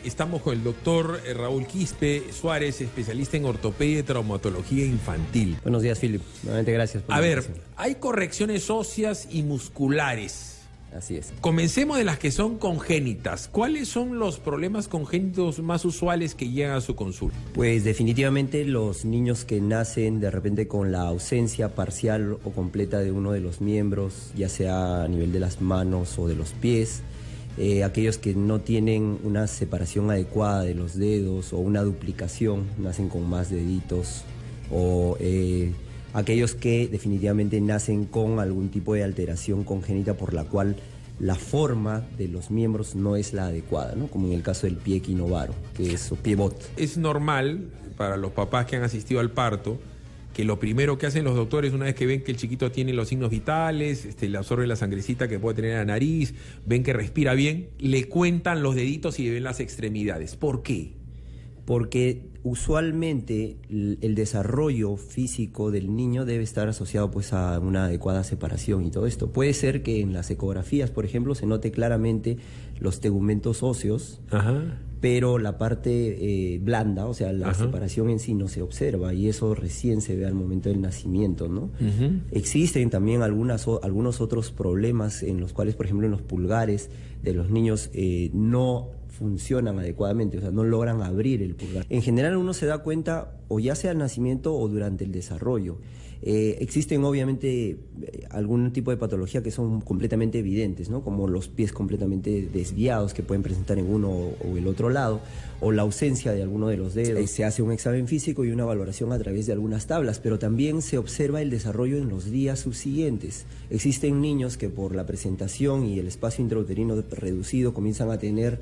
Estamos con el doctor Raúl Quispe Suárez, especialista en ortopedia y traumatología infantil. Buenos días, Philip. Nuevamente gracias por la invitación. Hay correcciones óseas y musculares. Así es. Comencemos de las que son congénitas. ¿Cuáles son los problemas congénitos más usuales que llegan a su consulta? Pues definitivamente los niños que nacen de repente con la ausencia parcial o completa de uno de los miembros, ya sea a nivel de las manos o de los pies, aquellos que no tienen una separación adecuada de los dedos o una duplicación, nacen con más deditos, o aquellos que definitivamente nacen con algún tipo de alteración congénita por la cual la forma de los miembros no es la adecuada, ¿no? Como en el caso del pie equinovaro, que es su pie bot. Es normal para los papás que han asistido al parto que lo primero que hacen los doctores una vez que ven que el chiquito tiene los signos vitales, le absorben la sangrecita que puede tener en la nariz, ven que respira bien, le cuentan los deditos y ven las extremidades. ¿Por qué? Porque usualmente el desarrollo físico del niño debe estar asociado pues a una adecuada separación y todo esto. Puede ser que en las ecografías, por ejemplo, se note claramente los tegumentos óseos, Ajá. pero la parte blanda, o sea, la separación en sí no se observa y eso recién se ve al momento del nacimiento, ¿no? Existen también algunos otros problemas en los cuales, por ejemplo, en los pulgares de los niños no funcionan adecuadamente, o sea, no logran abrir el pulgar. En general uno se da cuenta o ya sea al nacimiento o durante el desarrollo. Existen obviamente algún tipo de patología que son completamente evidentes, ¿no? Como los pies completamente desviados que pueden presentar en uno o el otro lado, o la ausencia de alguno de los dedos. Se hace un examen físico y una valoración a través de algunas tablas, pero también se observa el desarrollo en los días subsiguientes. Existen niños que por la presentación y el espacio intrauterino reducido comienzan a tener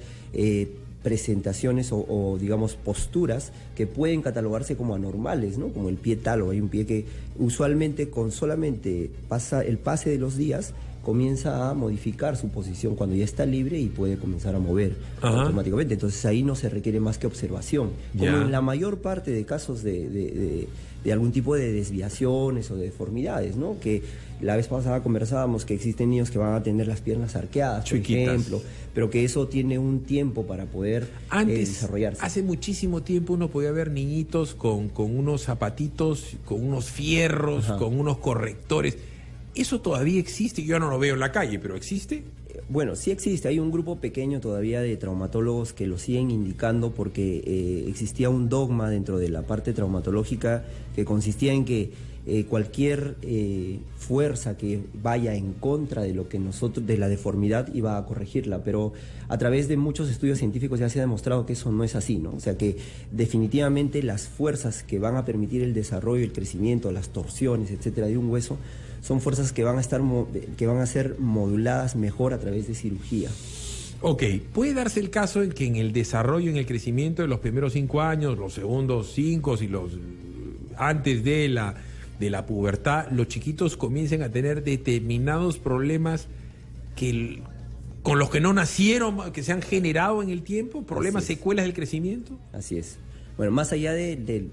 presentaciones o digamos posturas que pueden catalogarse como anormales, ¿no? Como el pie talo. Hay un pie que usualmente con solamente el pase de los días comienza a modificar su posición cuando ya está libre y puede comenzar a mover automáticamente. Entonces ahí no se requiere más que observación. Como en la mayor parte de casos de algún tipo de desviaciones o de deformidades, ¿no? Que la vez pasada conversábamos que existen niños que van a tener las piernas arqueadas, por ejemplo, pero que eso tiene un tiempo para poder desarrollarse. Hace muchísimo tiempo uno podía ver niñitos con unos zapatitos, con unos fierros, con unos correctores. ¿Eso todavía existe? Yo no lo veo en la calle, pero ¿existe? Bueno, sí existe. Hay un grupo pequeño todavía de traumatólogos que lo siguen indicando porque existía un dogma dentro de la parte traumatológica que consistía en que cualquier fuerza que vaya en contra de lo que de la deformidad iba a corregirla, pero a través de muchos estudios científicos ya se ha demostrado que eso no es así, ¿no? O sea que definitivamente las fuerzas que van a permitir el desarrollo, el crecimiento, las torsiones, etcétera, de un hueso son fuerzas que van a ser moduladas mejor a través de cirugía. Ok, puede darse el caso en que en el desarrollo, en el crecimiento de los primeros 5 años, los segundos 5 y los antes de la pubertad, los chiquitos comiencen a tener determinados problemas con los que no nacieron, que se han generado en el tiempo, problemas, secuelas del crecimiento. Así es. Bueno, más allá de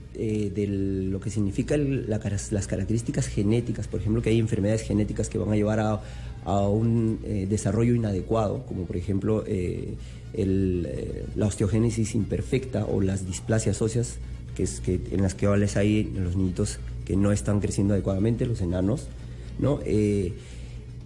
lo que significa las características genéticas, por ejemplo, que hay enfermedades genéticas que van a llevar a un desarrollo inadecuado, como por ejemplo la osteogénesis imperfecta o las displasias óseas, en las que hay en los niñitos que no están creciendo adecuadamente, los enanos, ¿no?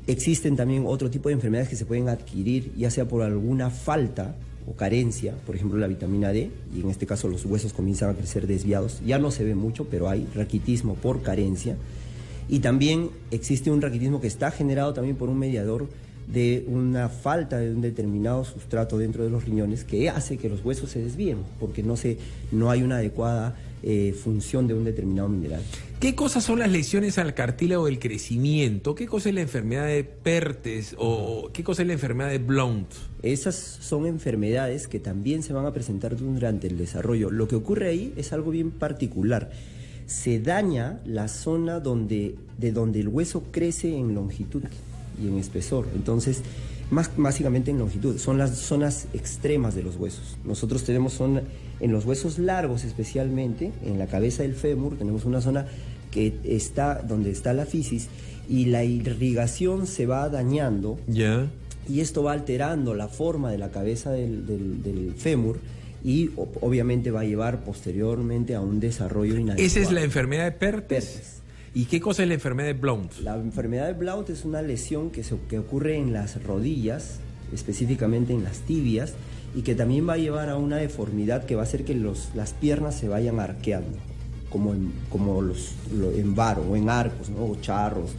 Existen también otro tipo de enfermedades que se pueden adquirir, ya sea por alguna falta o carencia, por ejemplo la vitamina D, y en este caso los huesos comienzan a crecer desviados. Ya no se ve mucho, pero hay raquitismo por carencia. Y también existe un raquitismo que está generado también por un mediador de una falta de un determinado sustrato dentro de los riñones que hace que los huesos se desvíen, porque no hay una adecuada función de un determinado mineral. ¿Qué cosas son las lesiones al cartílago del crecimiento? ¿Qué cosa es la enfermedad de Pertes o qué cosa es la enfermedad de Blount? Esas son enfermedades que también se van a presentar durante el desarrollo. Lo que ocurre ahí es algo bien particular. Se daña la zona de donde el hueso crece en longitud y en espesor. Entonces, básicamente en longitud, son las zonas extremas de los huesos. Nosotros tenemos en los huesos largos especialmente, en la cabeza del fémur, tenemos una zona que está donde está la fisis y la irrigación se va dañando y esto va alterando la forma de la cabeza del fémur y obviamente va a llevar posteriormente a un desarrollo inadecuado. ¿Esa es la enfermedad de Perthes? Perthes. ¿Y qué cosa es la enfermedad de Blount? La enfermedad de Blount es una lesión que ocurre en las rodillas, específicamente en las tibias, y que también va a llevar a una deformidad que va a hacer que las piernas se vayan arqueando, como en varo o en arcos, ¿no? O charros,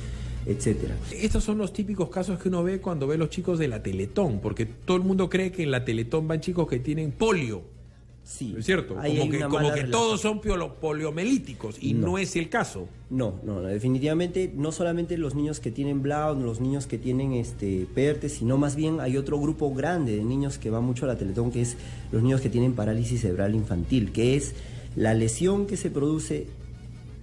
etcétera. Estos son los típicos casos que uno ve cuando ve los chicos de la Teletón, porque todo el mundo cree que en la Teletón van chicos que tienen polio. Sí, ¿Es cierto? Como que todos son poliomelíticos, y no es el caso. No, definitivamente no solamente los niños que tienen Blount, los niños que tienen Perthes, sino más bien hay otro grupo grande de niños que va mucho a la Teletón, que es los niños que tienen parálisis cerebral infantil, que es la lesión que se produce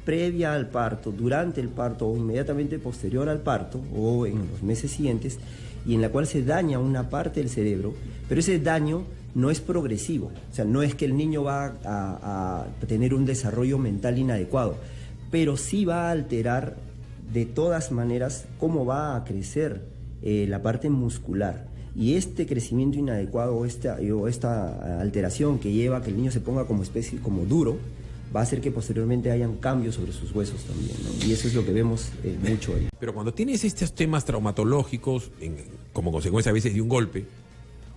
previa al parto, durante el parto o inmediatamente posterior al parto o en los meses siguientes, y en la cual se daña una parte del cerebro, pero ese daño no es progresivo, o sea, no es que el niño va a tener un desarrollo mental inadecuado, pero sí va a alterar de todas maneras cómo va a crecer la parte muscular. Y este crecimiento inadecuado o esta alteración que lleva a que el niño se ponga como duro, va a hacer que posteriormente hayan cambios sobre sus huesos también, ¿no? Y eso es lo que vemos mucho ahí. Pero cuando tienes estos temas traumatológicos, como consecuencia a veces de un golpe,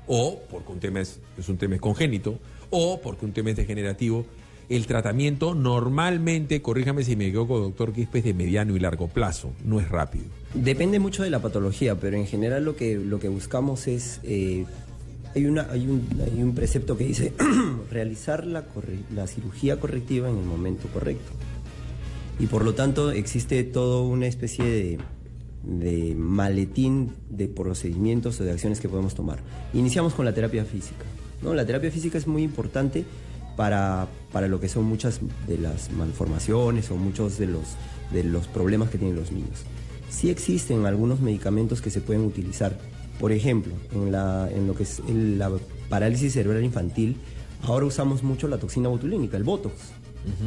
o porque un tema es un tema congénito, o porque un tema es degenerativo, el tratamiento normalmente, corríjame si me equivoco, doctor Quispe, es de mediano y largo plazo, no es rápido. Depende mucho de la patología, pero en general lo que buscamos es... Hay un precepto que dice realizar la cirugía correctiva en el momento correcto. Y por lo tanto existe toda una especie de maletín de procedimientos o de acciones que podemos tomar. Iniciamos con la terapia física, ¿no? La terapia física es muy importante para lo que son muchas de las malformaciones o muchos de los problemas que tienen los niños. Sí existen algunos medicamentos que se pueden utilizar. Por ejemplo, en lo que es la parálisis cerebral infantil, ahora usamos mucho la toxina botulínica, el Botox.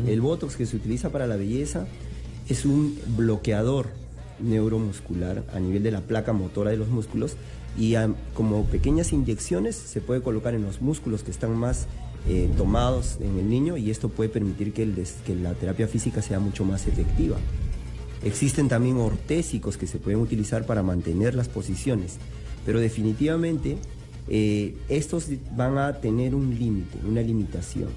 El Botox que se utiliza para la belleza es un bloqueador neuromuscular a nivel de la placa motora de los músculos y como pequeñas inyecciones se puede colocar en los músculos que están más tomados en el niño, y esto puede permitir que la terapia física sea mucho más efectiva. Existen también ortésicos que se pueden utilizar para mantener las posiciones, pero definitivamente estos van a tener un límite, una limitación.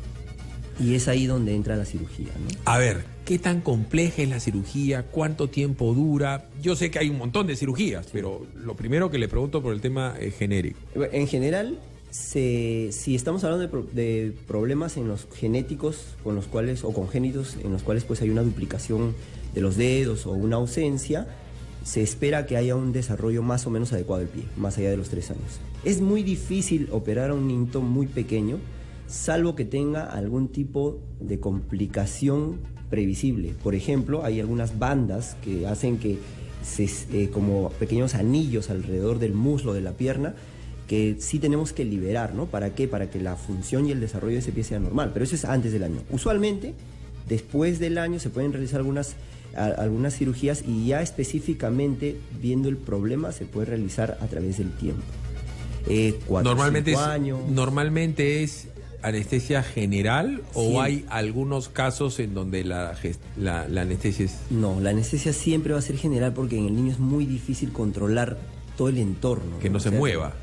Y es ahí donde entra la cirugía, ¿no? A ver, ¿qué tan compleja es la cirugía? ¿Cuánto tiempo dura? Yo sé que hay un montón de cirugías, pero lo primero que le pregunto por el tema genérico. En general, si estamos hablando de problemas en los genéticos con los cuales, o congénitos en los cuales pues hay una duplicación de los dedos o una ausencia, se espera que haya un desarrollo más o menos adecuado del pie, más allá de los 3 años. Es muy difícil operar a un niño muy pequeño, salvo que tenga algún tipo de complicación previsible. Por ejemplo, hay algunas bandas que hacen que como pequeños anillos alrededor del muslo de la pierna, que sí tenemos que liberar, ¿no? ¿Para qué? Para que la función y el desarrollo de ese pie sea normal, pero eso es antes del año. Usualmente, después del año se pueden realizar algunas cirugías, y ya específicamente viendo el problema se puede realizar a través del tiempo. 4 o 5 años. Normalmente es anestesia general, o sí. Hay algunos casos en donde la anestesia es... No, la anestesia siempre va a ser general, porque en el niño es muy difícil controlar todo el entorno. Que no se mueva.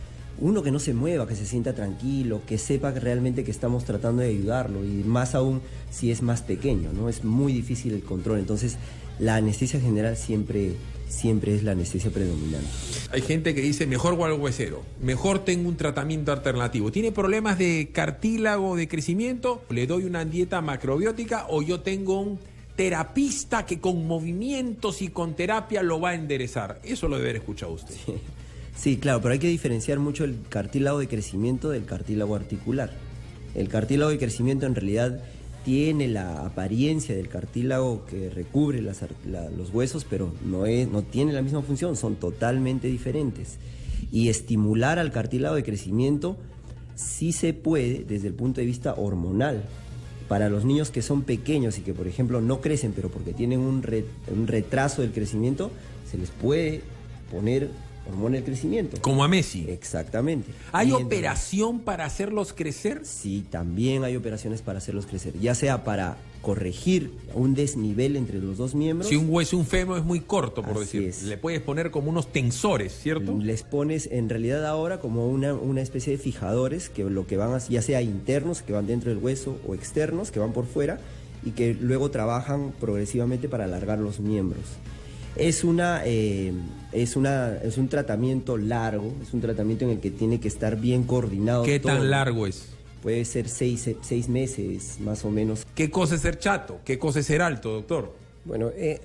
Uno que no se mueva, que se sienta tranquilo, que sepa realmente que estamos tratando de ayudarlo, y más aún si es más pequeño, ¿no? Es muy difícil el control. Entonces, la anestesia general siempre es la anestesia predominante. Hay gente que dice, mejor voy al huesero, mejor tengo un tratamiento alternativo. ¿Tiene problemas de cartílago, de crecimiento? ¿Le doy una dieta macrobiótica, o yo tengo un terapista que con movimientos y con terapia lo va a enderezar? Eso lo debe haber escuchado usted. Sí, claro, pero hay que diferenciar mucho el cartílago de crecimiento del cartílago articular. El cartílago de crecimiento en realidad tiene la apariencia del cartílago que recubre los huesos, pero no tiene la misma función, son totalmente diferentes. Y estimular al cartílago de crecimiento sí se puede desde el punto de vista hormonal. Para los niños que son pequeños y que, por ejemplo, no crecen, pero porque tienen un retraso del crecimiento, se les puede poner hormona del crecimiento. Como a Messi. Exactamente. ¿Hay operación para hacerlos crecer? Sí, también hay operaciones para hacerlos crecer, ya sea para corregir un desnivel entre los dos miembros. Si un hueso, un fémur es muy corto, por Así decir, es. le puedes poner como unos tensores, ¿cierto? Les pones en realidad ahora como una especie de fijadores que lo que van a, ya sea internos que van dentro del hueso o externos que van por fuera y que luego trabajan progresivamente para alargar los miembros. Es un tratamiento largo, es un tratamiento en el que tiene que estar bien coordinado. ¿Qué todo. tan largo es? Puede ser 6 meses, más o menos. ¿Qué cosa es ser chato? ¿Qué cosa es ser alto, doctor? Bueno, es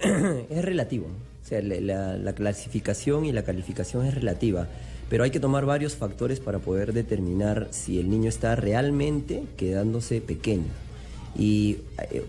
relativo, ¿no? O sea, la clasificación y la calificación es relativa, pero hay que tomar varios factores para poder determinar si el niño está realmente quedándose pequeño. Y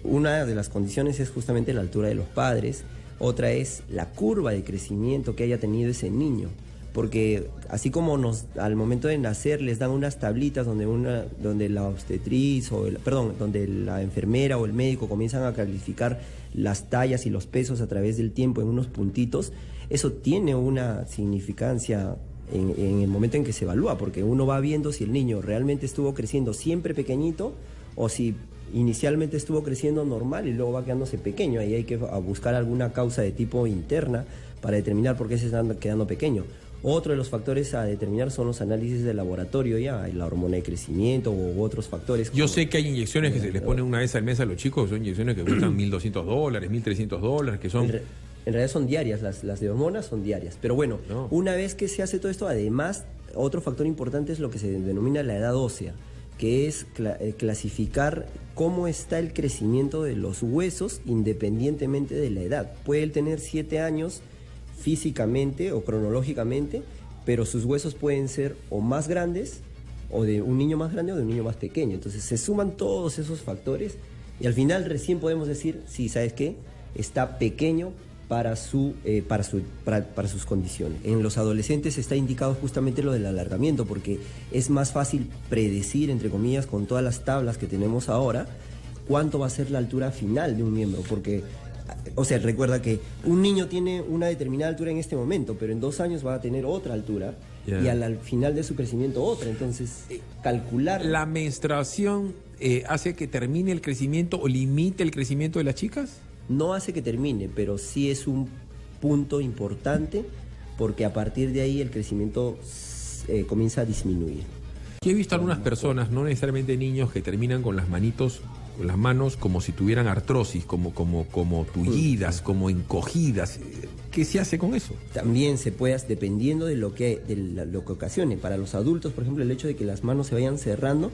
una de las condiciones es justamente la altura de los padres, otra es la curva de crecimiento que haya tenido ese niño. Porque así como al momento de nacer les dan unas tablitas donde la obstetriz donde la enfermera o el médico comienzan a calificar las tallas y los pesos a través del tiempo en unos puntitos, eso tiene una significancia en el momento en que se evalúa, porque uno va viendo si el niño realmente estuvo creciendo siempre pequeñito o si inicialmente estuvo creciendo normal y luego va quedándose pequeño. Ahí hay que buscar alguna causa de tipo interna para determinar por qué se están quedando pequeños. Otro de los factores a determinar son los análisis de laboratorio, ya la hormona de crecimiento u otros factores. Yo sé que hay inyecciones que se les ponen una vez al mes a los chicos, son inyecciones que cuestan $1.200, $1.300, que son... En realidad son diarias, las de hormonas son diarias. Pero bueno, una vez que se hace todo esto, además, otro factor importante es lo que se denomina la edad ósea, que es clasificar cómo está el crecimiento de los huesos independientemente de la edad. Puede él tener 7 años físicamente o cronológicamente, pero sus huesos pueden ser o más grandes, o de un niño más grande o de un niño más pequeño. Entonces se suman todos esos factores y al final recién podemos decir, sí, ¿sabes qué? Está pequeño para sus condiciones. En los adolescentes está indicado justamente lo del alargamiento, porque es más fácil predecir, entre comillas, con todas las tablas que tenemos ahora, cuánto va a ser la altura final de un miembro, porque... O sea, recuerda que un niño tiene una determinada altura en este momento, pero en 2 años va a tener otra altura y al final de su crecimiento otra. Entonces, calcular... ¿La menstruación hace que termine el crecimiento o limite el crecimiento de las chicas? No hace que termine, pero sí es un punto importante porque a partir de ahí el crecimiento comienza a disminuir. Yo he visto algunas personas, no necesariamente niños, que terminan con las manitos, con las manos como si tuvieran artrosis, como tullidas, como encogidas. ¿Qué se hace con eso? También se puede, dependiendo de lo que ocasione. Para los adultos, por ejemplo, el hecho de que las manos se vayan cerrando,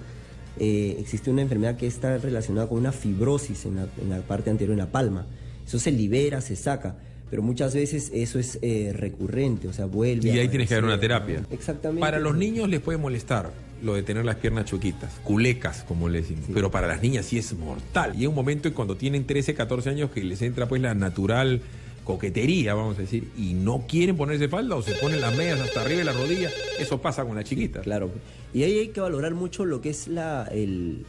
existe una enfermedad que está relacionada con una fibrosis en la parte anterior, en la palma. Eso se libera, se saca, pero muchas veces eso es recurrente, o sea, vuelve. Y ahí tienes que dar una terapia. Exactamente. Para los niños les puede molestar lo de tener las piernas choquitas, culecas, como le decimos. Sí. Pero para las niñas sí es mortal. Y hay un momento en cuando tienen 13, 14 años que les entra pues la natural coquetería, vamos a decir, y no quieren ponerse falda o se ponen las medias hasta arriba de la rodilla. Eso pasa con las chiquitas. Claro. Y ahí hay que valorar mucho lo que es el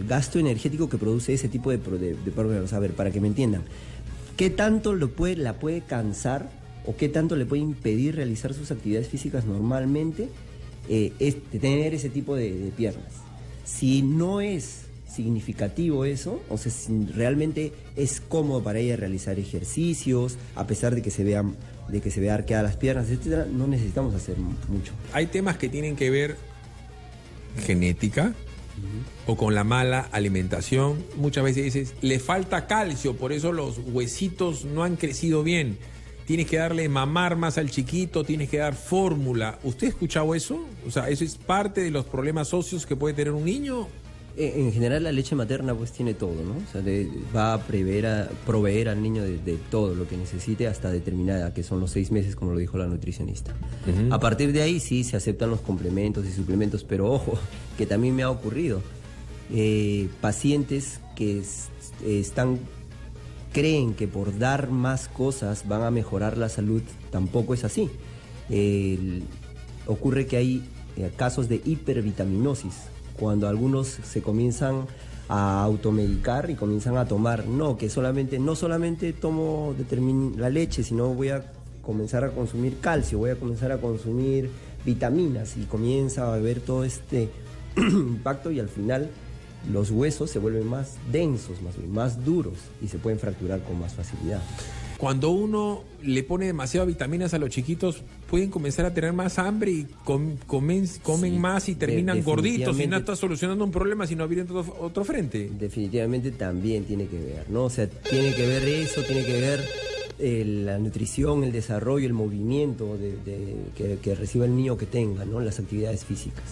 gasto energético que produce ese tipo de problemas. A ver, para que me entiendan, ¿qué tanto la puede cansar o qué tanto le puede impedir realizar sus actividades físicas normalmente? Es tener ese tipo de piernas. Si no es significativo eso, o sea, si realmente es cómodo para ella realizar ejercicios, a pesar de que se vean arqueadas las piernas, etcétera, no necesitamos hacer mucho. Hay temas que tienen que ver genética o con la mala alimentación. Muchas veces dices, le falta calcio, por eso los huesitos no han crecido bien. Tienes que darle mamar más al chiquito, tienes que dar fórmula. ¿Usted ha escuchado eso? O sea, ¿eso es parte de los problemas óseos que puede tener un niño? En general la leche materna pues tiene todo, ¿no? O sea, va a proveer al niño de todo lo que necesite hasta determinada, que son los 6 meses, como lo dijo la nutricionista. A partir de ahí sí se aceptan los complementos y suplementos, pero ojo, que también me ha ocurrido. Pacientes que creen que por dar más cosas van a mejorar la salud, tampoco es así. Ocurre que hay casos de hipervitaminosis, cuando algunos se comienzan a automedicar y comienzan a tomar, no solamente tomo la leche, sino voy a comenzar a consumir calcio, voy a comenzar a consumir vitaminas, y comienza a haber todo este impacto, y al final los huesos se vuelven más densos, más duros, y se pueden fracturar con más facilidad. Cuando uno le pone demasiadas vitaminas a los chiquitos, pueden comenzar a tener más hambre y comen sí, más y terminan gorditos, y no está solucionando un problema, sino abriendo otro frente. Definitivamente también tiene que ver, ¿no? O sea, tiene que ver eso, tiene que ver la nutrición, el desarrollo, el movimiento que reciba el niño que tenga, ¿no? Las actividades físicas.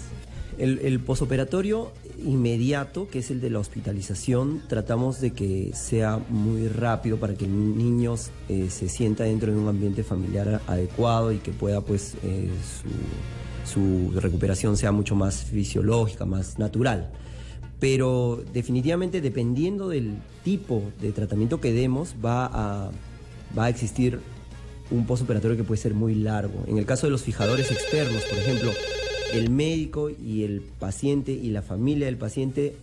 El posoperatorio inmediato, que es el de la hospitalización, tratamos de que sea muy rápido para que el niño se sienta dentro de un ambiente familiar adecuado y que pueda, pues, su recuperación sea mucho más fisiológica, más natural. Pero definitivamente, dependiendo del tipo de tratamiento que demos, va a existir un posoperatorio que puede ser muy largo. En el caso de los fijadores externos, por ejemplo, el médico y el paciente y la familia del paciente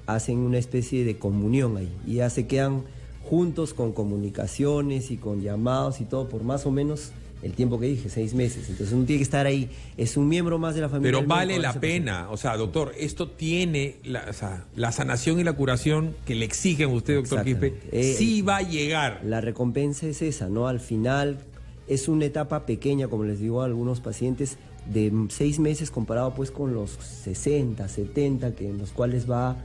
hacen una especie de comunión ahí, y ya se quedan juntos con comunicaciones y con llamados y todo por más o menos el tiempo que dije, 6 meses. Entonces uno tiene que estar ahí, es un miembro más de la familia. Pero vale la pena, o sea, doctor, esto tiene la sanación y la curación que le exigen a usted, doctor Quispe, sí va a llegar. La recompensa es esa, ¿no? Al final es una etapa pequeña, como les digo a algunos pacientes, de 6 meses comparado pues con los 60, 70, en los cuales va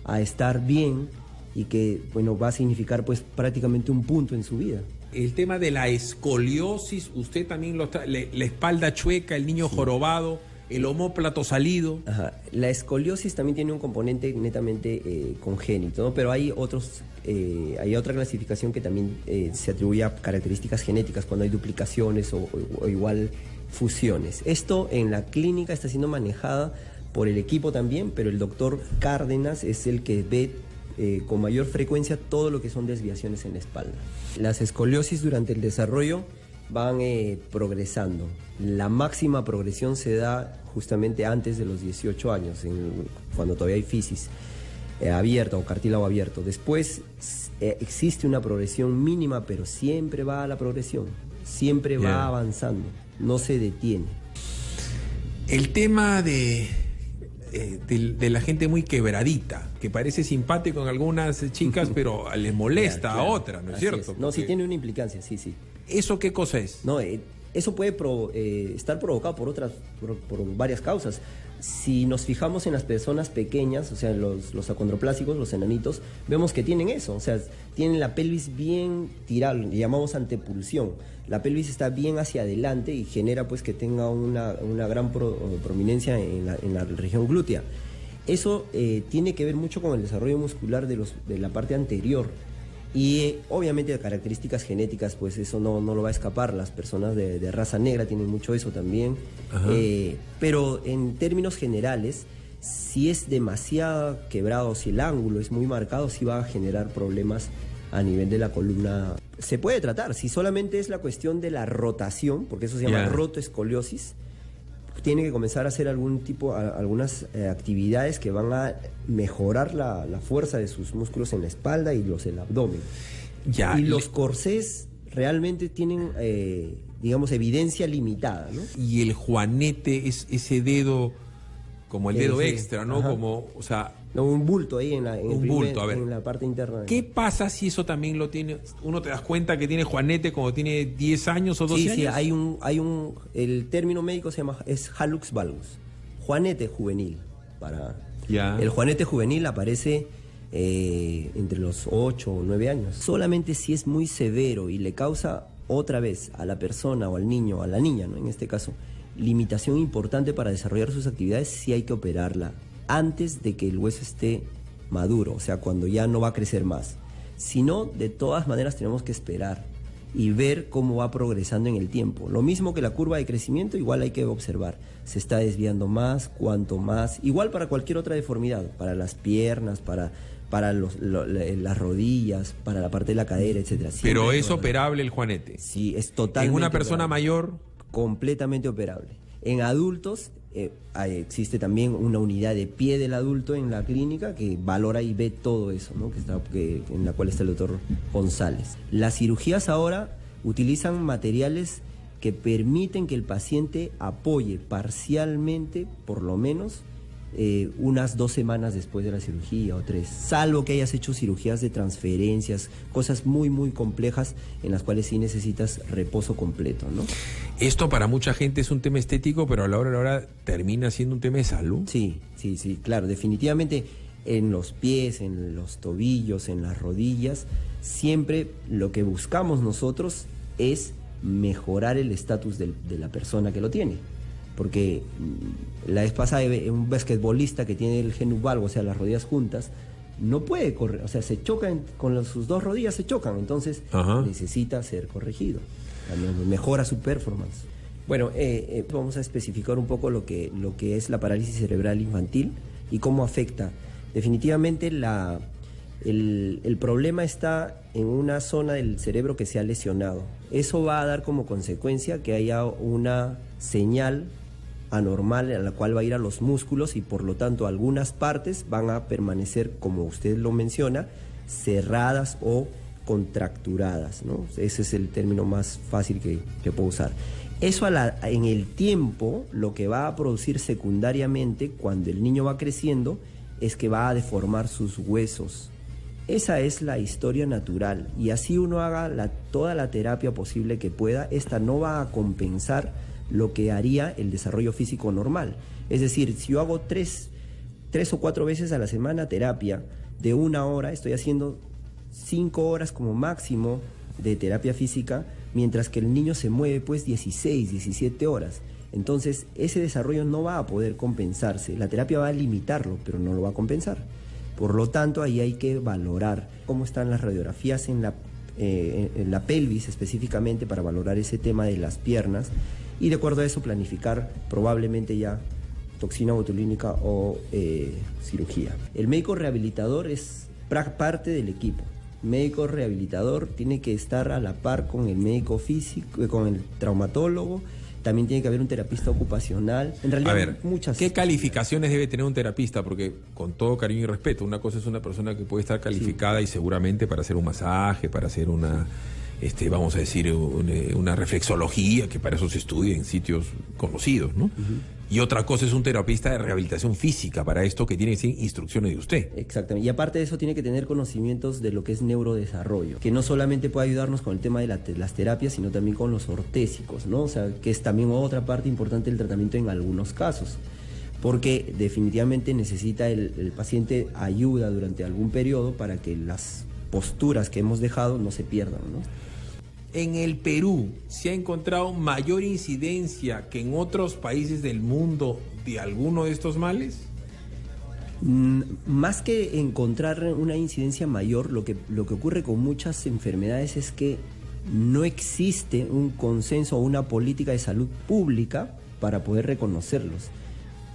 a estar bien, y que, bueno, va a significar pues prácticamente un punto en su vida. El tema de la escoliosis, usted también la espalda chueca, el niño jorobado, el omóplato salido. Ajá. La escoliosis también tiene un componente netamente congénito, ¿no? Pero hay otra clasificación que también se atribuye a características genéticas, cuando hay duplicaciones o igual fusiones. Esto en la clínica está siendo manejada por el equipo también, pero el doctor Cárdenas es el que ve con mayor frecuencia todo lo que son desviaciones en la espalda. Las escoliosis durante el desarrollo van progresando. La máxima progresión se da justamente antes de los 18 años, cuando todavía hay fisis abierta o cartílago abierto. Después existe una progresión mínima, pero siempre va a la progresión, siempre va avanzando, no se detiene. El tema de la gente muy quebradita, que parece simpático en algunas chicas, pero les molesta a otras, ¿no es cierto? No, sí tiene una implicancia, sí. ¿Eso qué cosa es? No, eso puede estar provocado por varias causas. Si nos fijamos en las personas pequeñas, o sea, los acondroplásicos, los enanitos, vemos que tienen eso, o sea, tienen la pelvis bien tirada, le llamamos antepulsión. La pelvis está bien hacia adelante y genera pues que tenga una gran prominencia en la región glútea. Eso tiene que ver mucho con el desarrollo muscular de la parte anterior. Y obviamente de características genéticas, pues eso no lo va a escapar. Las personas de raza negra tienen mucho eso también. Pero en términos generales, si es demasiado quebrado, si el ángulo es muy marcado, sí va a generar problemas a nivel de la columna. Se puede tratar, si solamente es la cuestión de la rotación, porque eso se llama rotoescoliosis, tiene que comenzar a hacer algunas actividades que van a mejorar la fuerza de sus músculos en la espalda y el abdomen. Y los corsés realmente tienen, digamos, evidencia limitada, ¿no? Y el juanete es ese dedo, como el dedo extra, ¿no? Como, o sea... No, un bulto ahí en la parte interna. ¿Qué pasa si eso también lo tiene? ¿Uno te das cuenta que tiene juanete cuando tiene 10 años o 12 años? Sí, el término médico es hallux valgus, juanete juvenil. El juanete juvenil aparece entre los 8 o 9 años. Solamente si es muy severo y le causa otra vez a la persona o al niño o a la niña, ¿no? En este caso, limitación importante para desarrollar sus actividades, sí hay que operarla antes de que el hueso esté maduro, o sea, cuando ya no va a crecer más. Si no, de todas maneras tenemos que esperar y ver cómo va progresando en el tiempo. Lo mismo que la curva de crecimiento, igual hay que observar. Se está desviando más, cuanto más. Igual para cualquier otra deformidad, para las piernas, para las rodillas, para la parte de la cadera, etcétera. Pero es operable el juanete. Sí, es totalmente. ¿En una persona mayor? Completamente operable. En adultos existe también una unidad de pie del adulto en la clínica que valora y ve todo eso, ¿no? En la cual está el doctor González. Las cirugías ahora utilizan materiales que permiten que el paciente apoye parcialmente, por lo menos, unas 2 semanas después de la cirugía o 3, salvo que hayas hecho cirugías de transferencias, cosas muy muy complejas en las cuales sí necesitas reposo completo, ¿no? Esto para mucha gente es un tema estético, pero a la hora de la hora termina siendo un tema de salud. Sí, claro, definitivamente en los pies, en los tobillos, en las rodillas, siempre lo que buscamos nosotros es mejorar el estatus de la persona que lo tiene. Porque la vez pasada un basquetbolista que tiene el genu valgo, o sea, las rodillas juntas, no puede correr, o sea, se chocan, sus 2 rodillas se chocan, entonces necesita ser corregido, también mejora su performance. Bueno, vamos a especificar un poco lo que es la parálisis cerebral infantil y cómo afecta. Definitivamente el problema está en una zona del cerebro que se ha lesionado. Eso va a dar como consecuencia que haya una señal anormal a la cual va a ir a los músculos y por lo tanto algunas partes van a permanecer, como usted lo menciona, cerradas o contracturadas, ¿no? Ese es el término más fácil que puedo usar. Eso en el tiempo lo que va a producir secundariamente cuando el niño va creciendo es que va a deformar sus huesos. Esa es la historia natural y así uno haga toda la terapia posible que pueda, esta no va a compensar lo que haría el desarrollo físico normal. Es decir, si yo hago 3 o 4 veces a la semana terapia de 1 hora, estoy haciendo 5 horas como máximo de terapia física, mientras que el niño se mueve pues 16, 17 horas. Entonces ese desarrollo no va a poder compensarse. La terapia va a limitarlo, pero no lo va a compensar. Por lo tanto, ahí hay que valorar cómo están las radiografías en la pelvis específicamente para valorar ese tema de las piernas y de acuerdo a eso planificar probablemente ya toxina botulínica o cirugía. El médico rehabilitador es parte del equipo. El médico rehabilitador tiene que estar a la par con el médico físico, con el traumatólogo. También tiene que haber un terapista ocupacional. En realidad, a ver, muchas. ¿Qué calificaciones debe tener un terapista? Porque con todo cariño y respeto, una cosa es una persona que puede estar calificada y seguramente para hacer un masaje, para hacer una, vamos a decir, una reflexología, que para eso se estudia en sitios conocidos, ¿no? Y otra cosa es un terapista de rehabilitación física, para esto que tiene que ser instrucciones de usted. Exactamente. Y aparte de eso tiene que tener conocimientos de lo que es neurodesarrollo, que no solamente puede ayudarnos con el tema de las terapias, sino también con los ortésicos, ¿no? O sea, que es también otra parte importante del tratamiento en algunos casos. Porque definitivamente necesita el paciente ayuda durante algún periodo para que las posturas que hemos dejado no se pierdan, ¿no? En el Perú se ha encontrado mayor incidencia que en otros países del mundo de alguno de estos males. Más que encontrar una incidencia mayor, lo que ocurre con muchas enfermedades es que no existe un consenso o una política de salud pública para poder reconocerlos.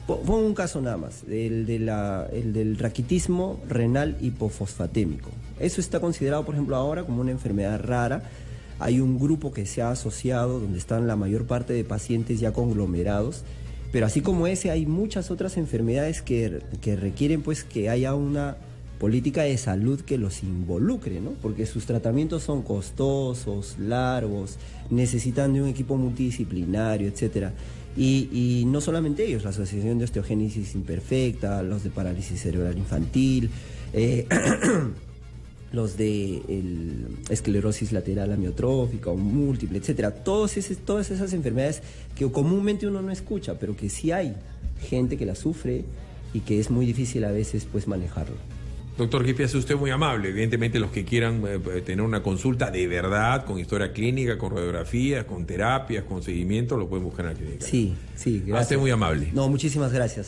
Pongo un caso nada más, el del raquitismo renal hipofosfatémico. Eso está considerado, por ejemplo, ahora como una enfermedad rara. Hay un grupo que se ha asociado donde están la mayor parte de pacientes ya conglomerados, pero así como ese hay muchas otras enfermedades que requieren pues que haya una política de salud que los involucre, ¿no? Porque sus tratamientos son costosos, largos, necesitan de un equipo multidisciplinario, etcétera. Y no solamente ellos, la Asociación de Osteogénesis Imperfecta, los de parálisis cerebral infantil, los de esclerosis lateral amiotrófica o múltiple, etcétera. Todas esas enfermedades que comúnmente uno no escucha, pero que sí hay gente que la sufre y que es muy difícil a veces pues manejarlo. Doctor Gipi, es usted muy amable. Evidentemente los que quieran tener una consulta de verdad, con historia clínica, con radiografías, con terapias, con seguimiento, lo pueden buscar en la clínica. Sí, gracias. Usted muy amable. No, muchísimas gracias.